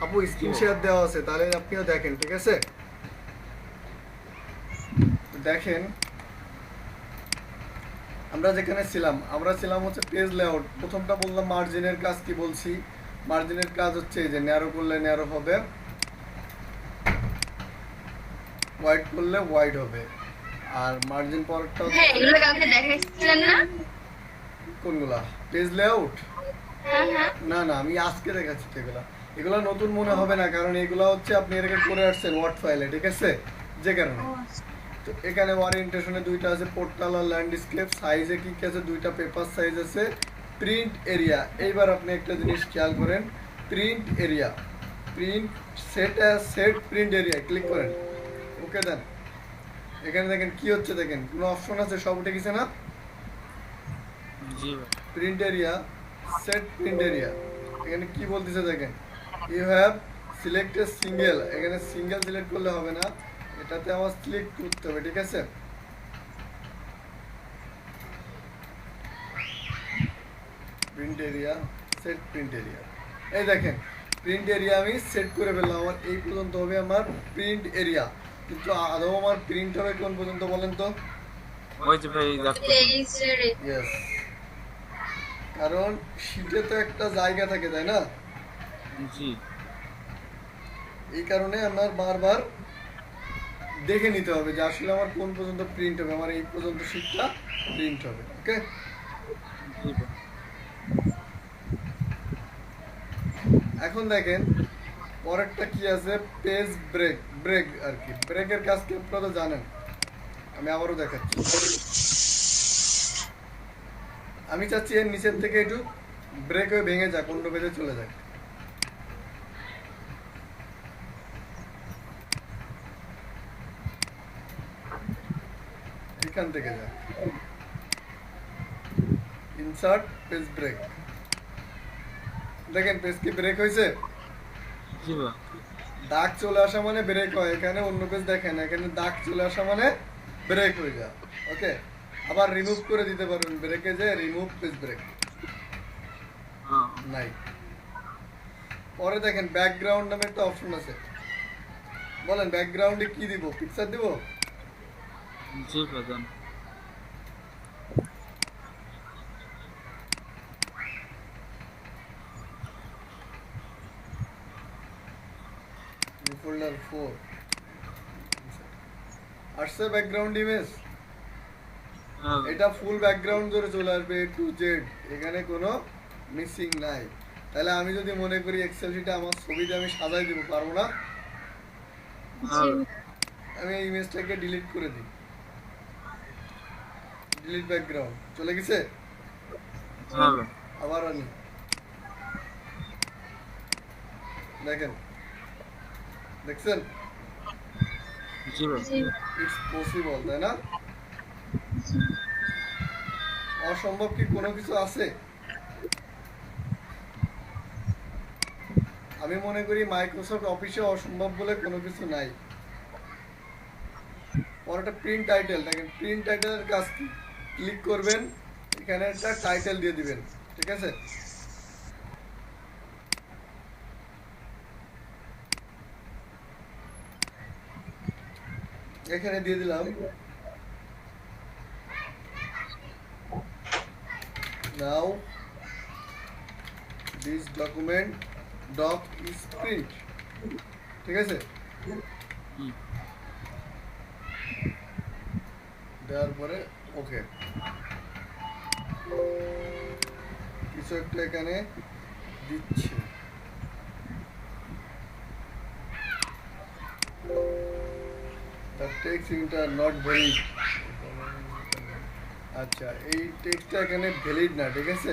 আপু screen share দেওয়া আছে, তাহলে আপনিও দেখেন, ঠিক আছে? দেখেন আমরা যেখানে ছিলাম, আমরা ছিলাম হচ্ছে পেজ লেআউট। প্রথমটা বললাম মার্জিনের কাজ, কি বলছি? মার্জিনের কাজ হচ্ছে এই যে ন্যারো করলে ন্যারো হবে, ওয়াইড করলে ওয়াইড হবে। আর মার্জিন পরেরটা হ্যাঁ, এগুলো কালকে দেখাইছিলেন না? কোনগুলা? Page layout? হ্যাঁ হ্যাঁ। না না, আমি আজকে দেখাচ্ছি তো এগুলা। এগুলা নতুন মনে হবে না, কারণ এগুলা হচ্ছে আপনি এটাকে করে আসছেন ওয়ার্ড ফাইলে, ঠিক আছে? যে কারণে তো এখানে ওরিয়েন্টেশনে দুইটা আছে, পোর্টাল আর ল্যান্ডস্কেপ। সাইজে কি কি আছে? দুইটা পেপার সাইজ আছে। প্রিন্ট এরিয়া, এইবার আপনি একটা জিনিস খেয়াল করেন, print area, print set set print area click করেন, ওকে দেন। এখানে দেখেন কি হচ্ছে, দেখেন কোনো অপশন আছে? সব উঠে গেছে না? জি ভাই। Print area, set print area. এখানে কি বলতেছে দেখেন, ইউ হ্যাভ সিলেক্টেড সিঙ্গেল। এখানে সিঙ্গেল সিলেক্ট করলে হবে না, এটাতে আমার ক্লিক করতে হবে, ঠিক আছে? Print area, set print area. এই দেখেন প্রিন্ট এরিয়া আমি সেট করে ফেললাম, আমার এই পর্যন্ত হবে আমার প্রিন্ট এরিয়া। কিন্তু আদৌ আমার প্রিন্ট হবে কোন পর্যন্ত বলেন তো? ওই যে ভাই ইয়েস, কারণ শীটে তো একটা জায়গা থাকে, তাই না? জি এই কারণে আমার বারবার দেখে নিতে হবে যে আসলে আমার কোন পর্যন্ত প্রিন্ট হবে, আমার এই পর্যন্ত শীটটা প্রিন্ট হবে, ওকে? জি ভাই। এখন দেখেন পরেরটা কি আছে, পেজ ব্রেক। ব্রেক আর কি, ব্রেকের কাজ কি আপনারা তো জানেন, আমি আবারও দেখাচ্ছি। আমি চাচ্ছি এর নিচের থেকে একটু ব্রেক হয়ে ভেঙে যাক, অন্য পেজে চলে যাক। এখান থেকে যাক, ইনসার্ট পেজ ব্রেক। দেখেন পেজ কি ব্রেক হয়েছে? জি ভাই। দাগ চলে আসা মানে ব্রেক হয়, এখানে অন্য পেজ দেখেন, এখানে দাগ চলে আসা মানে ব্রেক হয়ে যায়, ওকে? আবার রিমুভ করে দিতে পারবেন, ব্রেকে যে রিমুভ পেজ ব্রেক হ্যাঁ নাই। পরে দেখেন ব্যাকগ্রাউন্ড নামে একটা অপশন আছে, বলেন ব্যাকগ্রাউন্ডে কি দিব? পিকচার দিব? জি ভাই দেন। ফোল্ডার 4 আসছে ব্যাকগ্রাউন্ড ইমেজ। হ্যাঁ ভাই। এটা ফুল ব্যাকগ্রাউন্ড ধরে চলে আসবে এ টু জেড, এখানে কোনো মিসিং নাই। তাহলে আমি যদি মনে করি এক্সেল শিটে আমার ছবিতে আমি সাজাই দিব, পারবো না? হ্যাঁ ভাই। আমি এই ইমেজটাকে ডিলিট করে দিই, ডিলিট ব্যাকগ্রাউন্ড, চলে গেছে। হ্যাঁ ভাই। আবার আনি, দেখেন, দেখছেন? জি ভাই। ইটস পসিবল, তাই না? অসম্ভব কি কোনো কিছু আছে? আমি মনে করি মাইক্রোসফট অফিসে অসম্ভব বলে কোনো কিছু নাই। পরেরটা প্রিন্ট টাইটেল, দেখেন প্রিন্ট টাইটেলের কাজ কি? ক্লিক করবেন, এখানে একটা টাইটেল দিয়ে দিবেন, ঠিক আছে? এখানে দিয়ে দিলাম, নাও this document doc is print, ঠিক আছে? হুম। দেওয়ার পরে ওকে, কিছু একটা এখানে দিচ্ছি। The text are not valid। আচ্ছা, এই টেক্সটটা এখানে ভ্যালিড না, ঠিক আছে?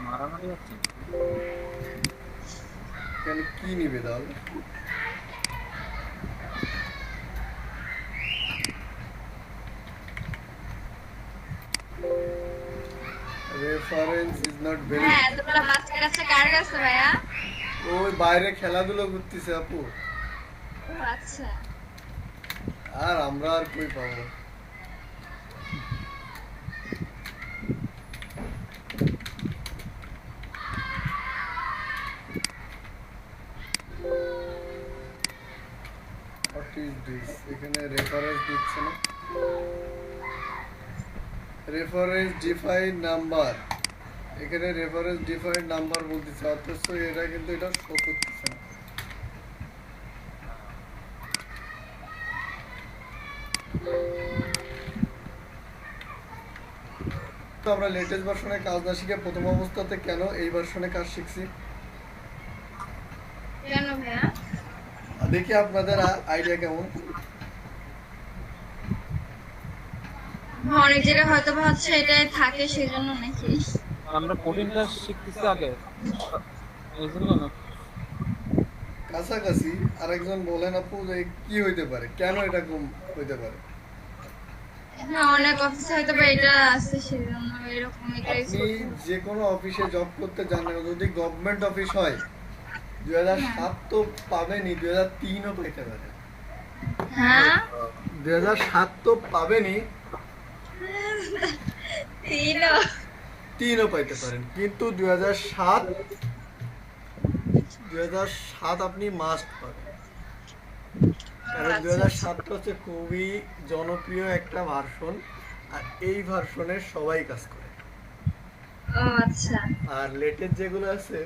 মারামারি হচ্ছে। এখানে কি নিবে তাহলে? Reference is not valid. হ্যাঁ, তোমরা বাচ্চা কাচ্চা কার কাছে ভাইয়া? ওই বাইরে খেলাধুলো করতেছে আপু, ও আচ্ছা। আর আমরা আর কই পাবো? এখানে রেফারেন্স দিচ্ছে না, রেফারেন্স ডিফাইন নাম্বার, এখানে রেফারেন্স ডিফাইন নাম্বার বলতেছে, অথচ এটা কিন্তু এটা শো করতেছে না। তো আমরা লেটেস্ট ভার্সনে কাজ না শিখে প্রথম অবস্থাতে কেন এই ভার্সনে কাজ শিখছি? কেন ভাইয়া? দেখি আপনাদের আইডিয়া কেমন। অনেক জায়গায় হয়তো বা হচ্ছে এটাই থাকে সেজন্য নাকি। আমরা কোডিংটা শিখতেছি আগে এই জন্য না। কাছাকাছি আরেকজন বলেন আপু যে কি হইতে পারে, কেন এটা কম হইতে পারে? হ্যাঁ, অনেক অফিসে হয়তো বা এটা আছে সেজন্য এরকম এটাই আপনি যে কোনো অফিসে জব করতে যান না, যদি গভর্নমেন্ট অফিস হয় 2007 তো পাবেনই, 2003ও পাইতে পারেন। হ্যাঁ 2007 তো পাবেনই, তিনও 3ও পাইতে পারেন, কিন্তু 2007 আপনি মাস্ট পাবেন, কারণ 2007টা হচ্ছে খুবই জনপ্রিয় একটা ভার্সন, আর এই ভার্সনে সবাই কাজ করে। ও আচ্ছা। আর লেটেস্ট যেগুলো আছে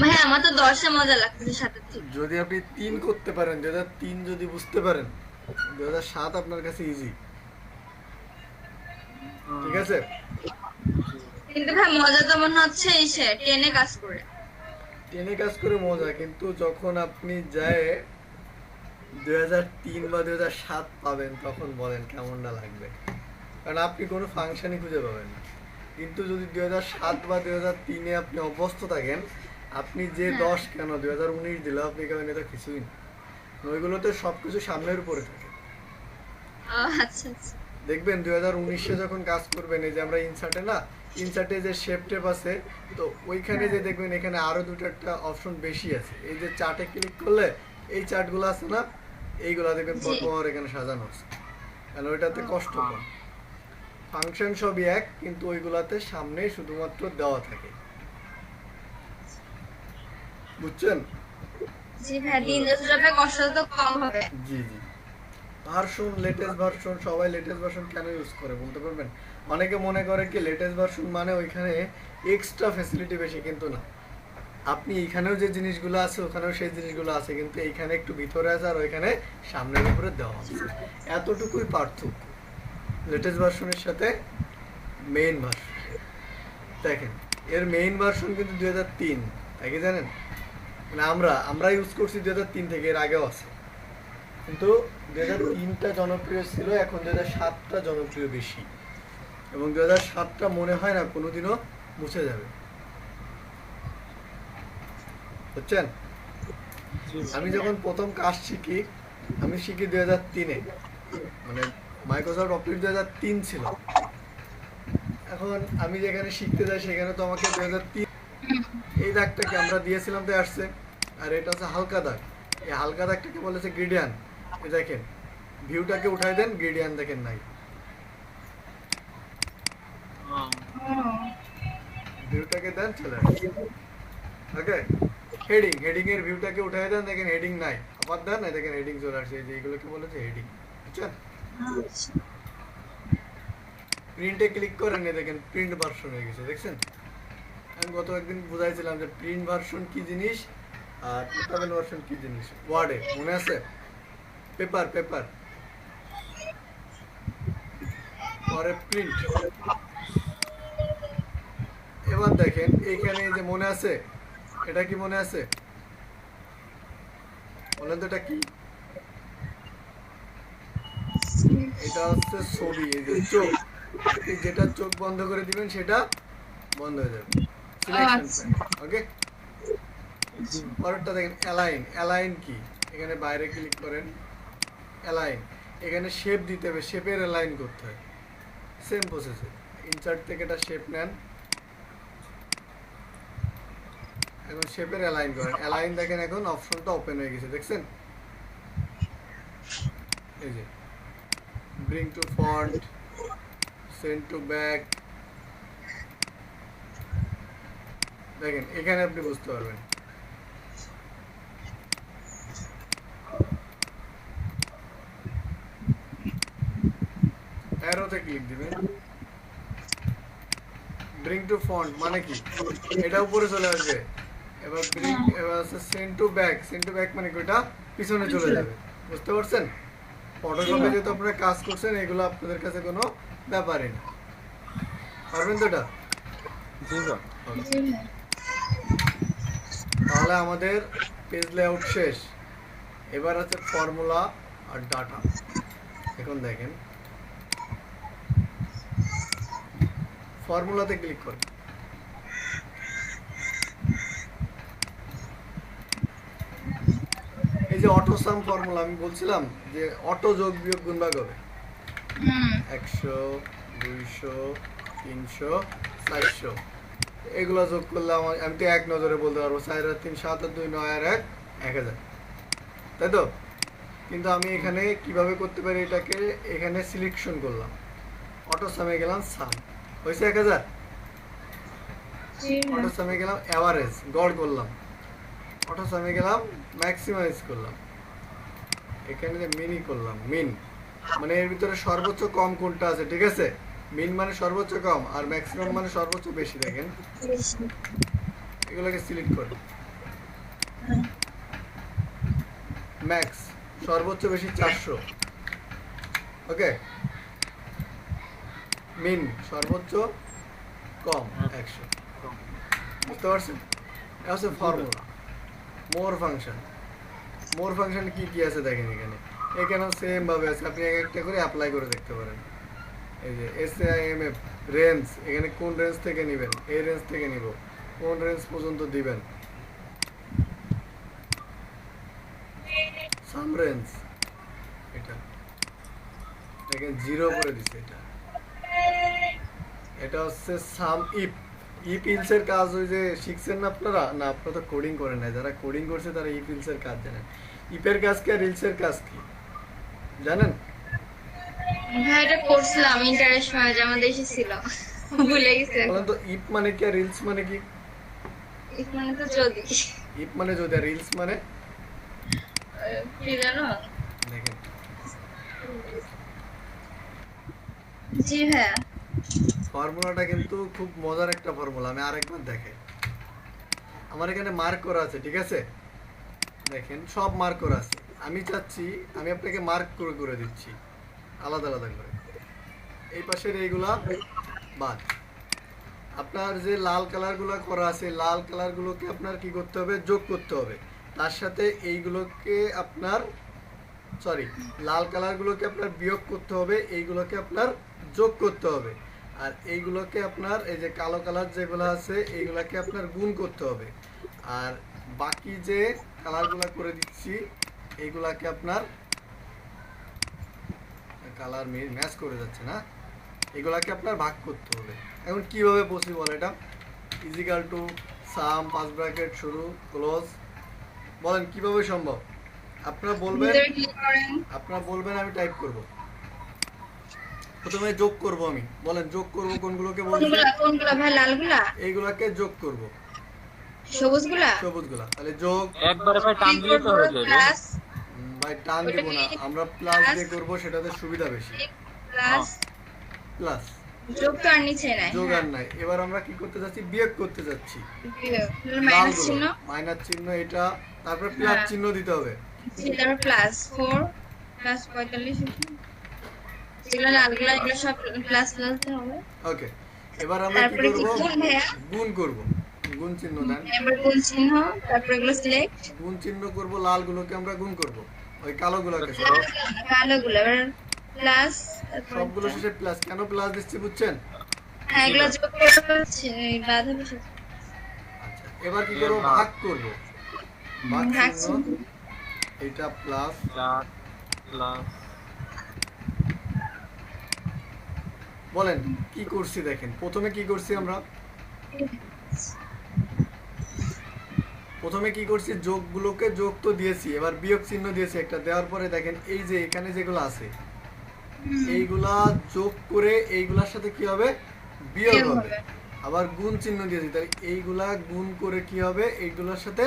ভাই আমার তো 10-এ মজা লাগতেছে সাথে থেকে। যদি আপনি 3 করতে পারেন, 2003 যদি বুঝতে পারেন, 2007 আপনার কাছে ইজি, ঠিক আছে? কিন্তু ভাই মজা তো মনে হচ্ছে এসে 10-এ কাজ করে। 10 কাজ করে মজা, কিন্তু যখন আপনি যায় 2003 বা 2007 পাবেন তখন বলেন কেমনটা লাগবে, কারণ আপনি কোনো ফাংশনই খুঁজে পাবেন না। কিন্তু যদি 2007 বা 2003-এ আপনি অভ্যস্ত থাকেন, আপনি যে 10 কেন 2019 দিলেও আপনি কেমন এটা কিছুই না, ওইগুলোতে সবকিছু সামনের উপরে থাকে। ও আচ্ছা আচ্ছা। দেখবেন 2019-এ যখন কাজ করবেন, এই যে আমরা ইনসার্টে না, ইনসার্টে যে শেপ টেপ আছে, তো ওইখানে যে দেখবেন এখানে আরো দুটো একটা অপশন বেশি আছে, এই যে চার্টে ক্লিক করলে এই চার্টগুলো আছে না, এইগুলো দেখবেন পরপর এখানে সাজানো আছে, কারণ ওইটাতে কষ্ট কম, ফাংশন সবই এক, কিন্তু ওইগুলাতে সামনে শুধুমাত্র দেওয়া থাকে, বুঝছেন? জি ভাই, দিন যত যাবে কষ্ট তো কম হবে। জি জি। ভার্সন, লেটেস্ট ভার্সন, সবাই লেটেস্ট ভার্সন কেন ইউজ করে বলতে পারবেন? অনেকে মনে করে কি লেটেস্ট ভার্সন মানে ওইখানে এক্সট্রা ফ্যাসিলিটি বেশি, কিন্তু না, আপনি এইখানেও যে জিনিসগুলো আছে ওখানেও সেই জিনিসগুলো আছে, কিন্তু এইখানে একটু ভিতরে আছে আর ওইখানে সামনের উপরে দেওয়া আছে, এতটুকুই পার্থক্য লেটেস্ট ভার্সনের সাথে মেইন ভার্সন। দেখেন এর মেইন ভার্সন কিন্তু 2003, তাই কি জানেন? মানে আমরা ইউজ করছি 2003 থেকে, এর আগেও আছে, কিন্তু 2003টা জনপ্রিয় ছিল, এখন 2007টা জনপ্রিয় বেশি, এবং 2007টা মনে হয় না কোনোদিনও মুছে যাবে, বুঝছেন? আমি যখন প্রথম কাজ শিখি, আমি শিখি 2003-এ, মানে মাইক্রোসফট অফিস 2003 ছিল। এখন আমি যেখানে শিখতে যাই সেখানে তো আমাকে 2003 এই দাগটাকে আমরা দিয়েছিলাম তো আসছে, আর এটা হচ্ছে হালকা দাগ, এই হালকা দাগটাকে বলেছে গ্রেডিয়ান। এই দেখেন ভিউটাকে উঠাই দেন, গ্রেডিয়ান দেখেন নাই, ভিউটাকে দেন চলে আসছে। ওকে, হেডিং এর ভিউটাকে উঠাই দেন, দেখেন হেডিং নাই, আবার দেন, এই দেখেন হেডিং চলে আসছে, এই যে এগুলোকে বলেছে হেডিং, বুঝছেন? প্রিন্টে ক্লিক করেন, এই দেখেন প্রিন্ট ভার্সন হয়ে গেছে, দেখছেন? আমি গত একদিন বুঝাইছিলাম যে প্রিন্ট ভার্সন কি জিনিস আর পোর্টেবল ভার্সন কি জিনিস, ওয়ার্ডে মনে আছে? পেপার পরে প্রিন্ট। এবার দেখেন এইখানে যে মনে আছে, এটা কি মনে আছে বলেন তো, এটা কি? এটা হচ্ছে ছবি, এই যে চোখ, যেটা চোখ বন্ধ করে দিবেন সেটা বন্ধ হয়ে যাবে, সিলেকশন। ওকে, পরেরটা দেখেন অ্যালাইন কি, এখানে বাইরে ক্লিক করেন, অ্যালাইন, এখানে শেপ দিতে হবে, শেপের অ্যালাইন করতে হয়, সেম প্রসেসে ইনসার্ট থেকে এটা শেপ নেন, এখন শেপের অ্যালাইন করেন, অ্যালাইন দেখেন এখন অপশনটা ওপেন হয়ে গেছে, দেখছেন? এই যে bring to font, send to back, দেখেন এখানে আপনি বুঝতে পারবেন অ্যারোতে ক্লিক দিবেন। ব্রিং টু ফন্ট মানে কি, এটা উপরে চলে আসবে। এবার এবার আছে send to back. Send to back মানে কি, ওটা পিছনে চলে যাবে। বুঝতে পারছেন? ফটোশপে যেহেতু আপনারা কাজ করছেন, এগুলো আপনাদের কাছে কোনো ব্যাপারই না। পারবেন তো এটা? জি স্যার। জি ভাইয়া। তাহলে আমাদের পেজ লেআউট শেষ। এবার আছে ফর্মুলা আর ডাটা। এখন দেখেন ফর্মুলাতে ক্লিক করেন। এই যে অটো সাম ফর্মুলা আমি বলছিলাম যে অটো যোগ বিয়োগ গুণ ভাগ হবে। 100 200 300 400 এগুলো যোগ করলে আমি তো এক নজরে বলতে পারবো 4 আর 3 7 আর 2 9 আর 1 1000, তাই তো? কিন্তু আমি এখানে কিভাবে করতে পারি এটাকে, এখানে সিলেকশন করলাম, অটো সামে গেলাম, সাম হয়েছে 1000। জি অটো ভাইয়া। সামে গেলাম এভারেজ, গড় করলাম। অটো সামে গেলাম ম্যাক্সিমাইজ করলাম। এখানে যে মিনি করলাম, মিন মানে এর ভিতরে সর্বোচ্চ কম কোনটা আছে, ঠিক আছে? মিন মানে সর্বোচ্চ কম আর ম্যাক্সিমাম মানে সর্বোচ্চ বেশি। দেখেন এগুলোকে সিলেক্ট করুন। ম্যাক্স সর্বোচ্চ বেশি 400, ওকে। মিন সর্বোচ্চ কম 100। বুঝতে পারছেন? এটা হচ্ছে ফর্মুলা। মোর ফাংশন, মোর ফাংশন কি কি আছে দেখেন এখানে। এখানেও সেম ভাবে আছে, আপনি এক একটা করে অ্যাপ্লাই করে দেখতে পারেন। এই যে SIMF রেঞ্জ, এখানে কোন রেঞ্জ থেকে নেবেন, এই রেঞ্জ থেকে নিব, কোন রেঞ্জ পর্যন্ত দিবেন। সাম রেঞ্জ, এটা দেখেন 0 করে দিছে। এটা হচ্ছে সাম ইফ। ইফ ইলস এর কাজ ওই যে শিখছেন না আপনারা, না আপনারা তো কোডিং করেন না, যারা কোডিং করছে তারা ইফ ইলস এর কাজ জানেন। ইফের কাজ কি আর ইলস এর কাজ কি জানেন? ভাইয়া এটা করছিলাম ইন্টারের সময়, যে আমাদের এসেছিল, ভুলে গেছি এখন। বলেন তো ইফ মানে কি আর রিলস মানে কি? ইফ মানে তো যদি, ইফ মানে যদি, আর রিলস মানে কি জানো? দেখেন জি ভাইয়া। ফর্মুলাটা কিন্তু খুব মজার একটা ফর্মুলা। আমি আরেকবার দেখাই। আমার এখানে মার্ক করা আছে, ঠিক আছে? দেখেন সব মার্ক করা আছে। আমি চাচ্ছি আমি আপনাকে মার্ক করে করে দিচ্ছি আলাদা আলাদা করে। এই পাশের এইগুলা বাদ। আপনার যে লাল কালারগুলো করা আছে, লাল কালারগুলোকে আপনার কি করতে হবে, যোগ করতে হবে। তার সাথে এইগুলোকে আপনার লাল কালারগুলোকে আপনার বিয়োগ করতে হবে, এইগুলোকে আপনার যোগ করতে হবে। আর এইগুলোকে আপনার এই যে কালো কালার যেগুলো আছে এইগুলোকে আপনার গুণ করতে হবে। আর বাকি যে কালারগুলো করে দিচ্ছি এইগুলাকে আপনার কালার ম্যাচ করে যাচ্ছে না, এগুলাকে আপনার ভাগ করতে হবে। এখন কিভাবে পসিবল এটা? ইজিক্যাল টু সাম 5 ব্র্যাকেট শুরু ক্লোজ, বলেন কিভাবে সম্ভব? আপনারা বলবেন, ভিতরে ক্লিক করেন। আমি টাইপ করব। প্রথমে যোগ করব আমি, বলেন যোগ করব কোনগুলোকে বলছি? কোনগুলা ভাই? লালগুলা? এইগুলাকে যোগ করব, সবুজগুলা? সবুজগুলা। তাহলে যোগ একবারে ভাই টান দিলে তো হয়ে যাবে। প্লাস, ভাই টান দেব না, আমরা প্লাস দিয়ে করব, সেটাতে সুবিধা বেশি। প্লাস প্লাস যোগ তো আর নিচে নাই। যোগ আর নাই। এবার আমরা কি করতে যাচ্ছি, বিয়োগ করতে যাচ্ছি। মাইনাস চিহ্ন, মাইনাস চিহ্ন এটা, তারপর প্লাস চিহ্ন দিতে হবে। তারপর প্লাস 4 প্লাস 45, যেগুলো লালগুলা এগুলো সব প্লাস প্লাস হবে। ওকে, এবার আমরা কি তারপরে কি করব, গুণ ভাইয়া? গুণ করব। গুণ চিহ্ন দেন। এবার গুণ চিহ্ন, তারপর এগুলো সিলেক্ট, গুণ চিহ্ন করব, লালগুলোকে আমরা গুণ করব, ওই কালোগুলোকে কালোগুলো এবার প্লাস, সবগুলো শেষে প্লাস। কেন প্লাস দিচ্ছি বুঝছেন? হ্যাঁ এগুলো যোগ করে হচ্ছে বাধা বসে। আচ্ছা, এবার কি করব, ভাগ করব। ভাগ ভাগ চিহ্ন, চিহ্ন। এটা প্লাস, 4 প্লাস বলেন কি করছি দেখেন। প্রথমে কি করছি আমরা, প্রথমে কি করছি, যোগগুলোকে যোগ তো দিয়েছি, এবার বিয়োগ চিহ্ন দিয়েছি একটা, দেওয়ার পরে দেখেন এই যে এখানে যেগুলো আছে এইগুলা যোগ করে এইগুলার সাথে কি হবে, বিয়োগ হবে। আবার গুণ চিহ্ন দিয়েছি, তাহলে এইগুলা গুণ করে কি হবে, এইগুলোর সাথে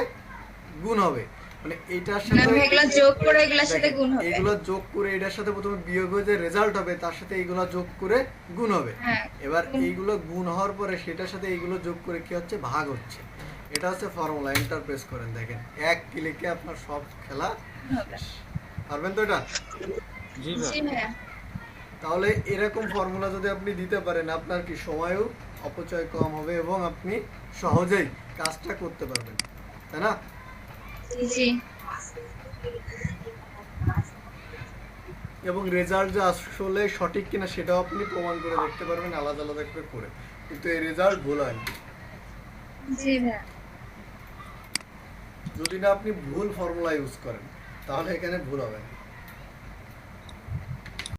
গুণ হবে। মানে এইটার না সাথে ভাই এগুলা যোগ করে এগুলার সাথে দেখেন, গুণ হবে। এগুলো যোগ করে এটার সাথে প্রথমে বিয়োগ হয়ে যে রেজাল্ট হবে তার সাথে এইগুলো যোগ করে গুণ হবে। হ্যাঁ। এবার এইগুলো গুণ হওয়ার পরে সেটার সাথে এইগুলো যোগ করে কি হচ্ছে, ভাগ হচ্ছে। এটা হচ্ছে ফর্মুলা। এন্টার প্রেস করেন, দেখেন এক ক্লিকে আপনার সব খেলা হবে। শেষ। পারবেন তো এটা? জি জি ভাই ভাইয়া। তাহলে এরকম ফর্মুলা যদি আপনি দিতে পারেন আপনার কি সময়ও অপচয় কম হবে এবং আপনি সহজেই কাজটা করতে পারবেন, তাই না? জি এবং রেজাল্ট যে আসলে সঠিক কিনা সেটাও আপনি প্রমাণ করে দেখতে পারবেন আলাদা আলাদা করে। কিন্তু এই রেজাল্ট ভুল হয় না। জি ভাইয়া। যদি না আপনি ভুল ফর্মুলা ইউজ করেন তাহলে এখানে ভুল হবে না।